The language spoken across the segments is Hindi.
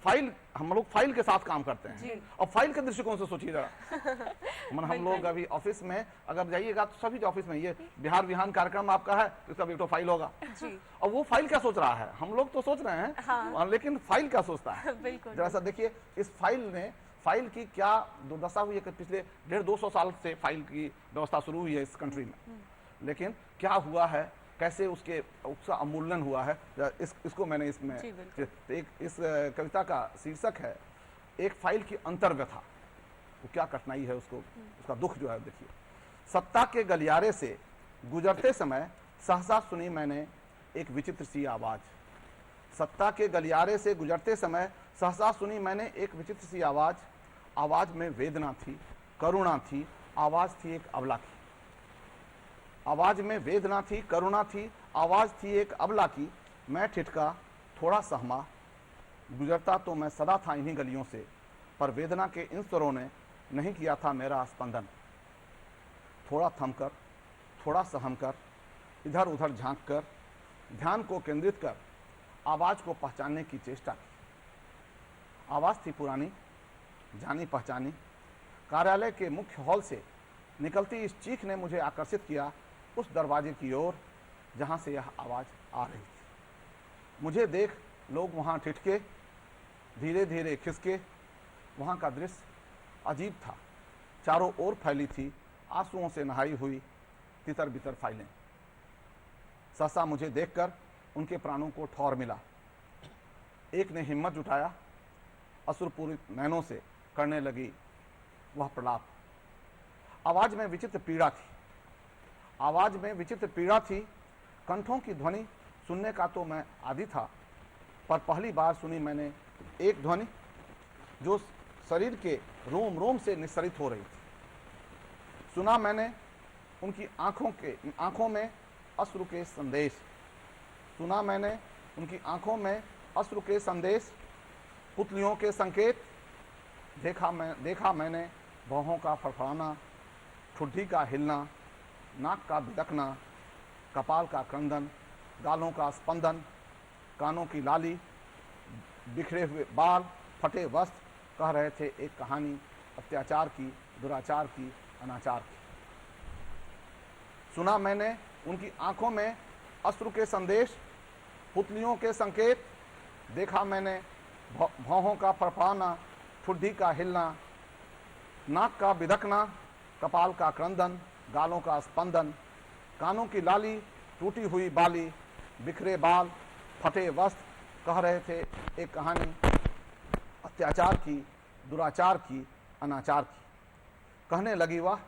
फाइल, हम लोग फाइल के साथ काम करते हैं। और फाइल के दृष्टिकोण से सोचिए जरा, हम लोग अभी ऑफिस में अगर जाइएगा तो सभी ऑफिस में ये बिहार विहान कार्यक्रम आपका है, इसका भी तो फाइल होगा और वो फाइल क्या सोच रहा है, हम लोग तो सोच रहे हैं हाँ। लेकिन फाइल क्या सोचता है जरा सा देखिए, इस फाइल ने, फाइल की क्या दुर्दशा हुई है कि पिछले 150-200 साल से फाइल की व्यवस्था शुरू हुई है इस कंट्री में, लेकिन क्या हुआ है, कैसे उसका अवमूल्यन हुआ है, इसको मैंने इसमें एक इस कविता का शीर्षक है एक फाइल की अंतर्व्यथा, वो क्या कठिनाई है उसको, उसका दुख जो है देखिए। सत्ता के गलियारे से गुजरते समय सहसा सुनी मैंने एक विचित्र सी आवाज, सत्ता के गलियारे से गुजरते समय सहसा सुनी मैंने एक विचित्र सी आवाज, आवाज में वेदना थी, करुणा थी, आवाज थी एक अबला की, आवाज में वेदना थी, करुणा थी, आवाज थी एक अबला की, मैं ठिठका थोड़ा सहमा, गुजरता तो मैं सदा था इन्हीं गलियों से, पर वेदना के इन स्वरों ने नहीं किया था मेरा स्पंदन। थोड़ा थमकर, थोड़ा सहम कर, इधर उधर झांक कर, ध्यान को केंद्रित कर, आवाज को पहचानने की चेष्टा की। आवाज थी पुरानी, जानी पहचानी, कार्यालय के मुख्य हॉल से निकलती इस चीख ने मुझे आकर्षित किया उस दरवाजे की ओर जहां से यह आवाज आ रही थी। मुझे देख लोग वहां ठिठके, धीरे धीरे खिसके, वहां का दृश्य अजीब था, चारों ओर फैली थी आंसुओं से नहाई हुई तितर बितर फाइलें। सहसा मुझे देखकर उनके प्राणों को ठौर मिला, एक ने हिम्मत जुटाया, असुरपूरित नैनों से करने लगी वह प्रलाप। आवाज में विचित्र पीड़ा थी, आवाज में विचित्र पीड़ा थी, कंठों की ध्वनि सुनने का तो मैं आदी था, पर पहली बार सुनी मैंने एक ध्वनि जो शरीर के रोम रोम से निस्सरित हो रही थी। सुना मैंने उनकी आंखों में अश्रु के संदेश, सुना मैंने उनकी आंखों में अश्रु के संदेश, पुतलियों के संकेत, देखा मैंने भौहों का फड़फड़ाना, ठुड्डी का हिलना, नाक का भिदकना, कपाल का क्रंदन, गालों का स्पंदन, कानों की लाली, बिखरे हुए बाल, फटे वस्त्र कह रहे थे एक कहानी अत्याचार की, दुराचार की, अनाचार की। सुना मैंने उनकी आंखों में अश्रु के संदेश, पुतलियों के संकेत, देखा मैंने भौहों का फड़फड़ाना, ठुड्डी का हिलना, नाक का बिधकना, कपाल का क्रंदन, गालों का स्पंदन, कानों की लाली, टूटी हुई बाली, बिखरे बाल, फटे वस्त्र कह रहे थे एक कहानी अत्याचार की, दुराचार की, अनाचार की। कहने लगी वह,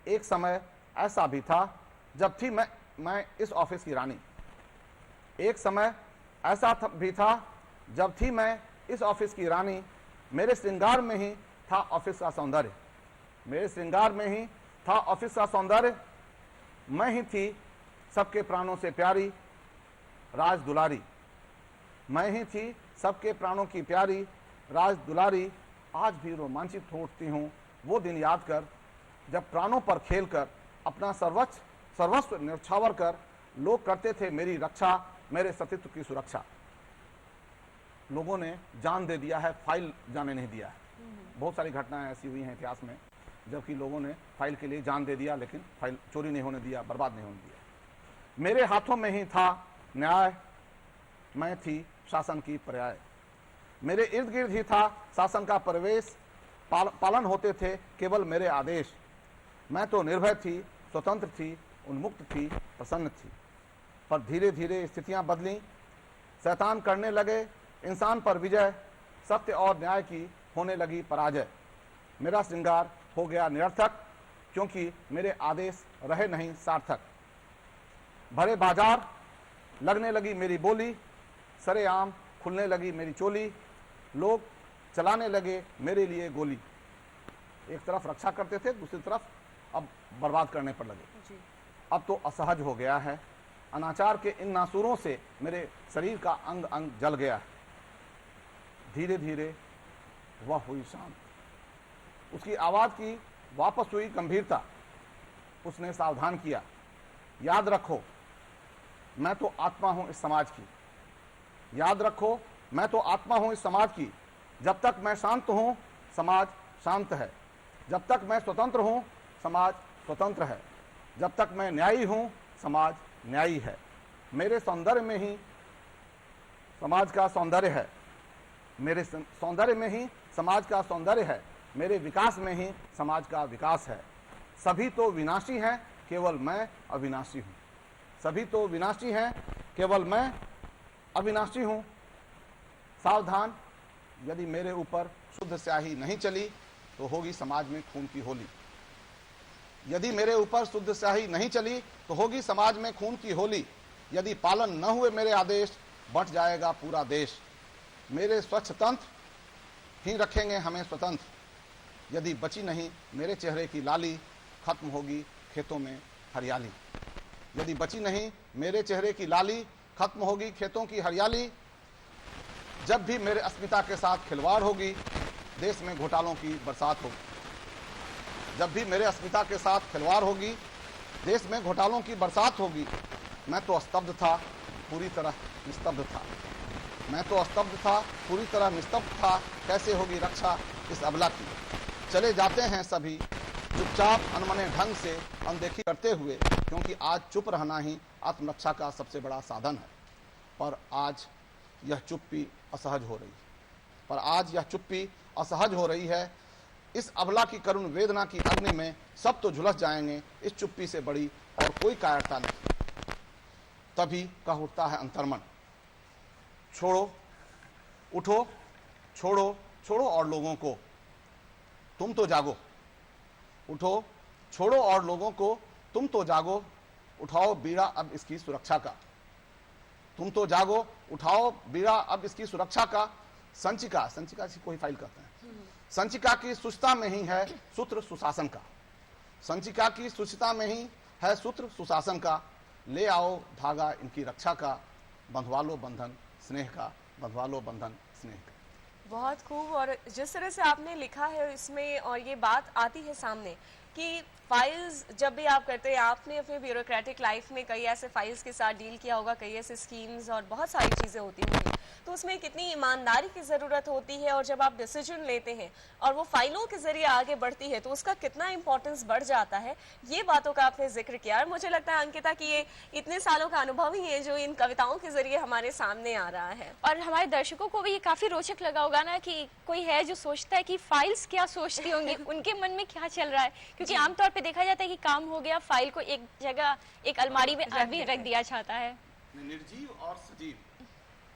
एक समय ऐसा भी था जब थी मैं इस ऑफिस की रानी, एक समय ऐसा भी था जब थी मैं इस ऑफिस की रानी, मेरे श्रृंगार में ही था ऑफिस का सौंदर्य, मेरे श्रृंगार में ही था ऑफिस का सौंदर्य, मैं ही थी सबके प्राणों से प्यारी राज दुलारी, मैं ही थी सबके प्राणों की प्यारी राज दुलारी। आज भी रोमांचित हो उठती हूँ वो दिन याद कर, जब प्राणों पर खेलकर अपना सर्वस्व न्यौछावर कर लोग करते थे मेरी रक्षा, मेरे सतीत्व की सुरक्षा। लोगों ने जान दे दिया है, फाइल जाने नहीं दिया है। बहुत सारी घटनाएं ऐसी हुई हैं इतिहास में जबकि लोगों ने फाइल के लिए जान दे दिया, लेकिन फाइल चोरी नहीं होने दिया, बर्बाद नहीं होने दिया। मेरे हाथों में ही था न्याय, मैं थी शासन की पर्याय, मेरे इर्द गिर्द ही था शासन का प्रवेश, पालन होते थे केवल मेरे आदेश। मैं तो निर्भय थी, स्वतंत्र थी, उन्मुक्त थी, प्रसन्न थी। पर धीरे धीरे स्थितियां बदली, शैतान करने लगे इंसान पर विजय, सत्य और न्याय की होने लगी पराजय। मेरा श्रृंगार हो गया निरर्थक, क्योंकि मेरे आदेश रहे नहीं सार्थक। भरे बाजार लगने लगी मेरी बोली, सरेआम खुलने लगी मेरी चोली, लोग चलाने लगे मेरे लिए गोली। एक तरफ रक्षा करते थे, दूसरी तरफ अब बर्बाद करने पर लगे। अब तो असहज हो गया है, अनाचार के इन नासूरों से मेरे शरीर का अंग अंग जल गया है। धीरे धीरे वह हुई शांत, उसकी आवाज की वापस हुई गंभीरता। उसने सावधान किया, याद रखो मैं तो आत्मा हूं इस समाज की, याद रखो मैं तो आत्मा हूं इस समाज की। जब तक मैं शांत हूं, समाज शांत है। जब तक मैं स्वतंत्र हूं, समाज स्वतंत्र है। जब तक मैं न्यायी हूं, समाज न्यायी है। मेरे सौंदर्य में ही समाज का सौंदर्य है। मेरे सौंदर्य में ही समाज का सौंदर्य है। मेरे विकास में ही समाज का विकास है। सभी तो विनाशी हैं, केवल मैं अविनाशी हूं। सभी तो विनाशी हैं, केवल मैं अविनाशी हूं। सावधान, यदि मेरे ऊपर शुद्ध स्याही नहीं चली तो होगी समाज में खून की होली। यदि मेरे ऊपर शुद्ध स्याही नहीं चली तो होगी समाज में खून की होली। यदि पालन न हुए मेरे आदेश, बंट जाएगा पूरा देश। मेरे स्वच्छ तंत्र ही रखेंगे हमें स्वतंत्र। यदि बची नहीं मेरे चेहरे की लाली, खत्म होगी खेतों में हरियाली। यदि बची नहीं मेरे चेहरे की लाली, खत्म होगी खेतों की हरियाली। जब भी मेरे अस्मिता के साथ खिलवाड़ होगी, देश में घोटालों की बरसात होगी। जब भी मेरे अस्मिता के साथ खिलवाड़ होगी, देश में घोटालों की बरसात होगी। मैं तो स्तब्ध था, पूरी तरह निस्तब्ध था। मैं तो स्तब्ध था, पूरी तरह निस्तब्ध था। कैसे होगी रक्षा इस अबला की। चले जाते हैं सभी चुपचाप अनमने ढंग से अनदेखी करते हुए, क्योंकि आज चुप रहना ही आत्मरक्षा का सबसे बड़ा साधन है। पर आज यह चुप्पी असहज हो रही है। पर आज यह चुप्पी असहज हो रही है। इस अबला की करुण वेदना की अग्नि में सब तो झुलस जाएंगे। इस चुप्पी से बड़ी और कोई कायरता नहीं। तभी कह उठता है अंतर्मन, छोड़ो, उठो, छोड़ो, छोड़ो और लोगों को, तुम तो जागो। उठो, छोड़ो और लोगों को, तुम तो जागो। उठाओ बीड़ा अब इसकी सुरक्षा का। तुम तो जागो, उठाओ बीड़ा अब इसकी सुरक्षा का। संचिका, संचिका से कोई फाइल करते हैं। संचिका की सुचिता में ही है सूत्र सुशासन का। संचिका की सुचिता में ही है सूत्र सुशासन का। ले आओ धागा इनकी रक्षा का, बंधवा लो बंधन स्नेह का, बंधवा लो बंधन स्नेह का। बहुत खूब। और जिस तरह से आपने लिखा है इसमें, और ये बात आती है सामने कि फाइल्स जब भी आप करते हैं, आपने अपने ब्यूरोक्रेटिक लाइफ में कई ऐसे फाइल्स के साथ डील किया होगा, कई ऐसे स्कीम्स और बहुत सारी चीज़ें होती होंगी, तो उसमें कितनी ईमानदारी की ज़रूरत होती है। और जब आप डिसीजन लेते हैं और वो फाइलों के जरिए आगे बढ़ती है तो उसका कितना इंपॉर्टेंस बढ़ जाता है, ये बातों का आपने जिक्र किया। और मुझे लगता है अंकिता कि ये इतने सालों का अनुभव ही है जो इन कविताओं के जरिए हमारे सामने आ रहा है। और हमारे दर्शकों को भी ये काफ़ी रोचक लगा होगा ना कि कोई है जो सोचता है कि फाइल्स क्या सोचती होंगी, उनके मन में क्या चल रहा है। क्योंकि आमतौर पे देखा जाता है कि काम हो गया, फाइल को एक जगह एक अलमारी में भी रख दिया जाता है। निर्जीव और सजीव,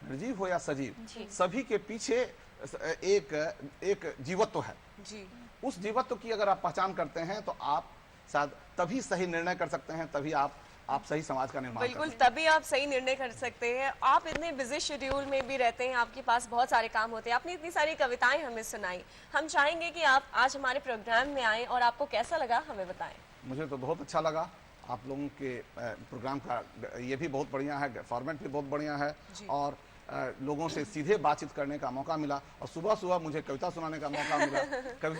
निर्जीव हो या सजीव, सभी के पीछे एक जीवत्व है जी। उस जीवत्व की अगर आप पहचान करते हैं तो आप शायद तभी सही निर्णय कर सकते हैं, तभी आप सही समाज का निर्माण बिल्कुल, तभी आप सही निर्णय कर सकते हैं। आप इतने बिजी शेड्यूल में भी रहते हैं, आपके पास बहुत सारे काम होते हैं, आपने इतनी सारी कविताएं हमें सुनाई। हम चाहेंगे कि आप आज हमारे प्रोग्राम में आएं और आपको कैसा लगा हमें बताएं। मुझे तो बहुत अच्छा लगा। आप लोगों के प्रोग्राम का ये भी बहुत बढ़िया है, फॉर्मेट भी बहुत बढ़िया है और लोगों से सीधे बातचीत करने का मौका मिला। और सुबह सुबह मुझे कविता सुनाने का मौका मिला।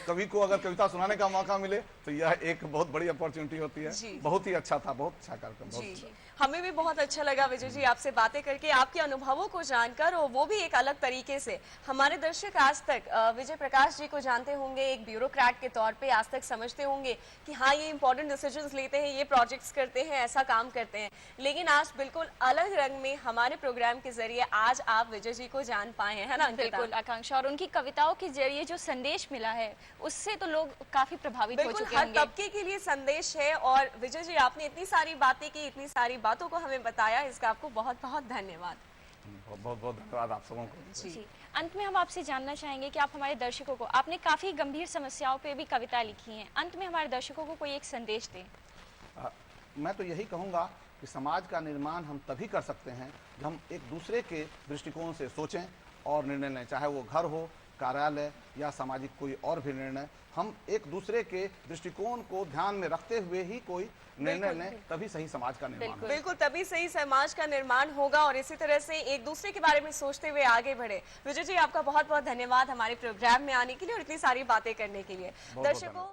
कवि को अगर कविता सुनाने का मौका मिले तो यह एक बहुत बड़ी अपॉर्चुनिटी होती है। बहुत ही अच्छा था, बहुत अच्छा कार्यक्रम। हमें भी बहुत अच्छा लगा विजय जी आपसे बातें करके, आपके अनुभवों को जानकर, और वो भी एक अलग तरीके से। हमारे दर्शक आज तक विजय प्रकाश जी को जानते होंगे एक ब्यूरोक्रेट के तौर पे, आज तक समझते होंगे कि हाँ ये इंपॉर्टेंट डिसीजंस लेते हैं, ये प्रोजेक्ट्स करते हैं, ऐसा काम करते हैं। लेकिन आज बिल्कुल अलग रंग में हमारे प्रोग्राम के जरिए आज आप विजय जी को जान पाए हैं, है ना? बिल्कुल आकांक्षा, और उनकी कविताओं के जरिए जो संदेश मिला है उससे तो लोग काफी प्रभावित हो चुके होंगे। हर तबके के लिए संदेश है। और विजय जी आपने इतनी सारी बातें की, इतनी सारी बातों को हमें बताया, इसका आपको बहुत बहुत धन्यवाद। बहुत बहुत धन्यवाद आप सबों को। जी, अंत में हम आपसे जानना चाहेंगे कि आप हमारे दर्शकों को, आपने काफी गंभीर समस्याओं पे भी कविता लिखी है, अंत में हमारे दर्शकों को कोई एक संदेश दें। मैं तो यही कहूँगा कि समाज का निर्माण हम तभी कर सकते हैं जब हम एक दूसरे के दृष्टिकोण से सोचें और निर्णय लें। चाहे वो घर हो, कार्यालय या सामाजिक कोई और भी निर्णय, हम एक दूसरे के दृष्टिकोण को ध्यान में रखते हुए ही कोई निर्णय लें, तभी सही समाज का निर्माण होगा। बिल्कुल, तभी सही समाज का निर्माण होगा। और इसी तरह से एक दूसरे के बारे में सोचते हुए आगे बढ़े। विजय जी आपका बहुत बहुत धन्यवाद हमारे प्रोग्राम में आने के लिए और इतनी सारी बातें करने के लिए। दर्शकों